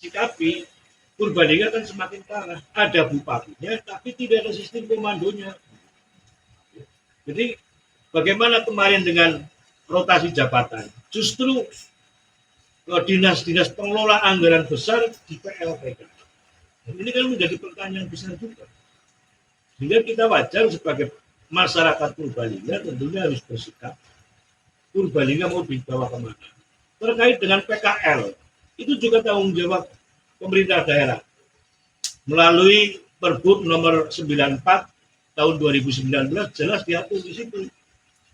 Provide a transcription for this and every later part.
Sikapi Purbalingga kan semakin parah. Ada bupatinya, tapi tidak ada sistem komandonya. Jadi bagaimana kemarin dengan rotasi jabatan? Justru dinas-dinas pengelola anggaran besar di PLTK. Dan ini kan menjadi pertanyaan besar juga. Sehingga kita wajar sebagai masyarakat Purbalingga tentunya harus bersikap. Purbalingga mau dibawa kemana? Terkait dengan PKL, itu juga tanggung jawab pemerintah daerah melalui Pergub nomor 94 tahun 2019 jelas diatur di situ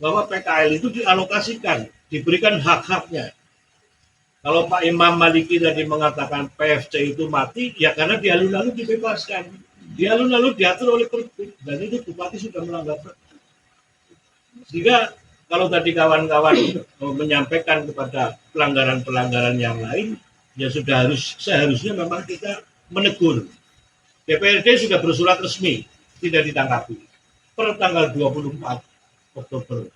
bahwa PKL itu dialokasikan, diberikan hak-haknya. Kalau Pak Imam Maliki tadi mengatakan PFC itu mati, ya karena di alun-alun dibebaskan, di alun-alun diatur oleh Pergub, dan itu Bupati sudah melanggar Pergub. Sehingga kalau tadi kawan-kawan menyampaikan kepada pelanggaran-pelanggaran yang lain, ya seharusnya memang kita menegur. DPRD sudah bersurat resmi, tidak ditanggapi per tanggal 24 Oktober.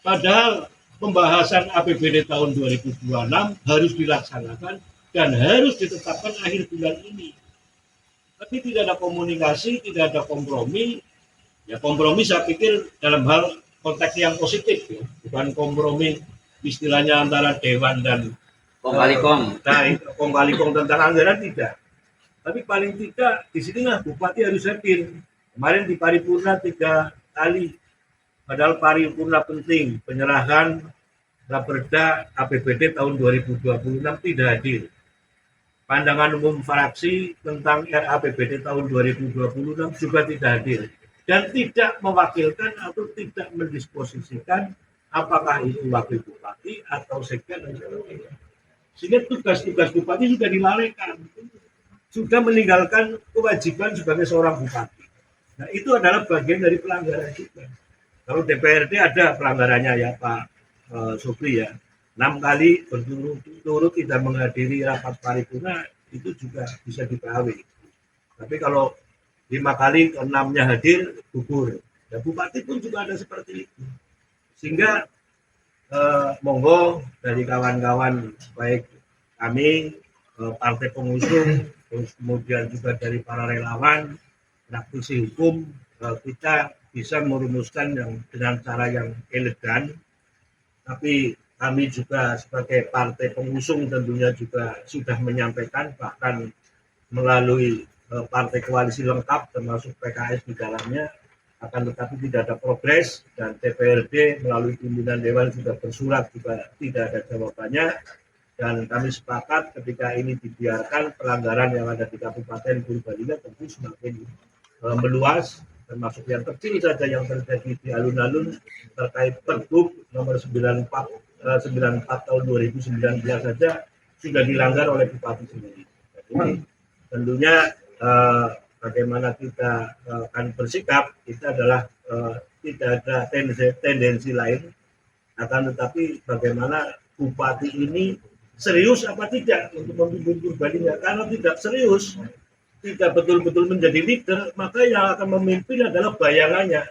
Padahal pembahasan APBD tahun 2026 harus dilaksanakan dan harus ditetapkan akhir bulan ini. Tapi tidak ada komunikasi, tidak ada kompromi. Ya kompromi saya pikir dalam hal konteks yang positif, ya. Bukan kompromi istilahnya antara Dewan dan Kong kali kong tentang anggaran, tidak. Tapi paling tidak di sinilah Bupati harus hadir. Kemarin di paripurna 3 kali, padahal paripurna penting, penyerahan Raperda APBD tahun 2026 tidak hadir. Pandangan umum fraksi tentang RAPBD tahun 2026 juga tidak hadir. Dan tidak mewakilkan atau tidak mendisposisikan apakah itu wakil bupati atau sekda dan sebagainya. Sehingga tugas-tugas bupati sudah dilalaikan. Sudah meninggalkan kewajiban sebagai seorang bupati. Nah itu adalah bagian dari pelanggaran juga. Kalau DPRD ada pelanggarannya ya Pak Supri ya, 6 kali berturut-turut tidak menghadiri rapat paripurna itu juga bisa dipahami. Tapi kalau 5 kali ke-6-nya hadir gugur. Ya Bupati pun juga ada seperti itu. Sehingga monggo dari kawan-kawan baik kami partai pengusung, terus kemudian juga dari para relawan, praktisi hukum, kita bisa merumuskan dengan cara yang elegan. Tapi kami juga sebagai partai pengusung tentunya juga sudah menyampaikan, bahkan melalui partai koalisi lengkap termasuk PKS di dalamnya, akan tetapi tidak ada progres, dan DPRD melalui pimpinan Dewan sudah bersurat juga tidak ada jawabannya. Dan kami sepakat ketika ini dibiarkan, pelanggaran yang ada di Kabupaten Purbalingga tentu semakin meluas, termasuk yang kecil saja yang terjadi di alun-alun terkait Pergub nomor 94 tahun 2019 saja sudah dilanggar oleh Bupati sendiri. Jadi tentunya bagaimana kita akan bersikap, kita adalah tidak ada tendensi lain, akan tetapi bagaimana Bupati ini serius apa tidak untuk memimpin Purbalingga. Karena tidak serius, tidak betul-betul menjadi leader, maka yang akan memimpin adalah bayangannya,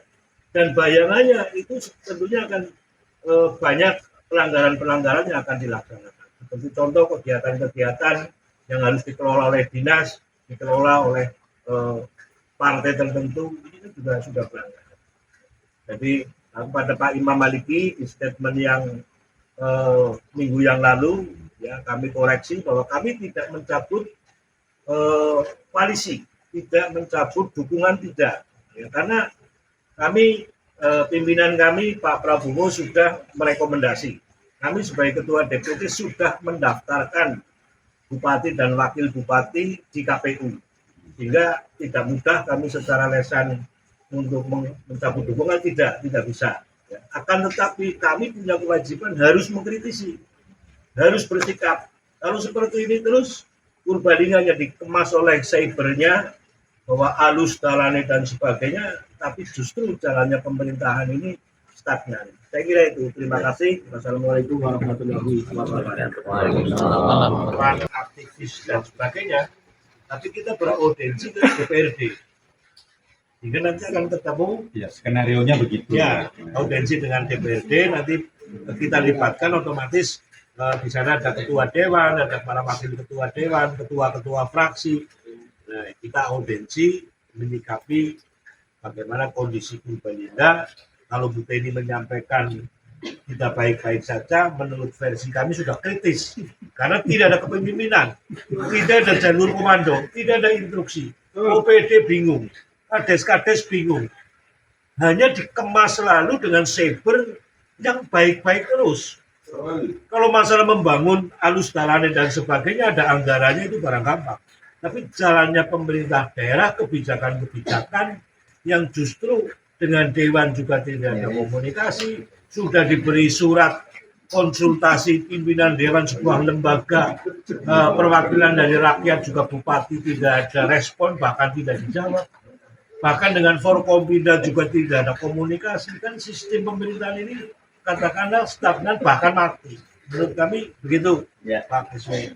dan bayangannya itu tentunya akan banyak pelanggaran-pelanggaran yang akan dilaksanakan. Seperti contoh kegiatan-kegiatan yang harus dikelola oleh dinas, dikelola oleh partai tertentu, ini juga sudah pelanggaran. Jadi kepada Pak Imam Maliki di statement yang minggu yang lalu, ya kami koreksi bahwa kami tidak mencabut koalisi, tidak mencabut dukungan, tidak. Ya, karena kami pimpinan kami Pak Prabowo sudah merekomendasi. Kami sebagai ketua DPD sudah mendaftarkan bupati dan wakil bupati di KPU. Sehingga tidak mudah kami secara lesan untuk mencabut dukungan, tidak bisa. Ya, akan tetapi kami punya kewajiban harus mengkritisi, harus bersikap. Kalau seperti ini terus, Purbalingga yang dikemas oleh cybernya bahwa alus dalane dan sebagainya, tapi justru jalannya pemerintahan ini stagnan. Saya kira itu. Terima kasih. Wassalamualaikum warahmatullahi wabarakatuh. Waalaikumsalam. Aktivis dan sebagainya, tapi kita beraudiensi ke DPRD. Jika nanti akan ketemu, ya skenario nya begitu. Ya, audiensi dengan DPRD, nanti kita libatkan otomatis Di sana ada ketua dewan, ada para wakil ketua dewan, ketua-ketua fraksi. Nah, kita audiensi menyikapi bagaimana kondisi Purbalingga. Kalau Bu Teni menyampaikan tidak baik-baik saja, menurut versi kami sudah kritis. Karena tidak ada kepemimpinan, tidak ada jalur komando, tidak ada instruksi. OPD bingung, kades-kades bingung. Hanya dikemas selalu dengan saber yang baik-baik terus. Kalau masalah membangun alus dalane dan sebagainya, ada anggarannya, itu barang gampang. Tapi jalannya pemerintah daerah, kebijakan-kebijakan yang justru dengan dewan juga tidak ada komunikasi, sudah diberi surat konsultasi pimpinan dewan sebuah lembaga perwakilan dari rakyat, juga bupati tidak ada respon, bahkan tidak dijawab. Bahkan dengan Forkompinda juga tidak ada komunikasi. Kan sistem pemerintahan ini katakanlah stagnan bahkan mati. Menurut kami begitu, Ya. Pak Kiswe.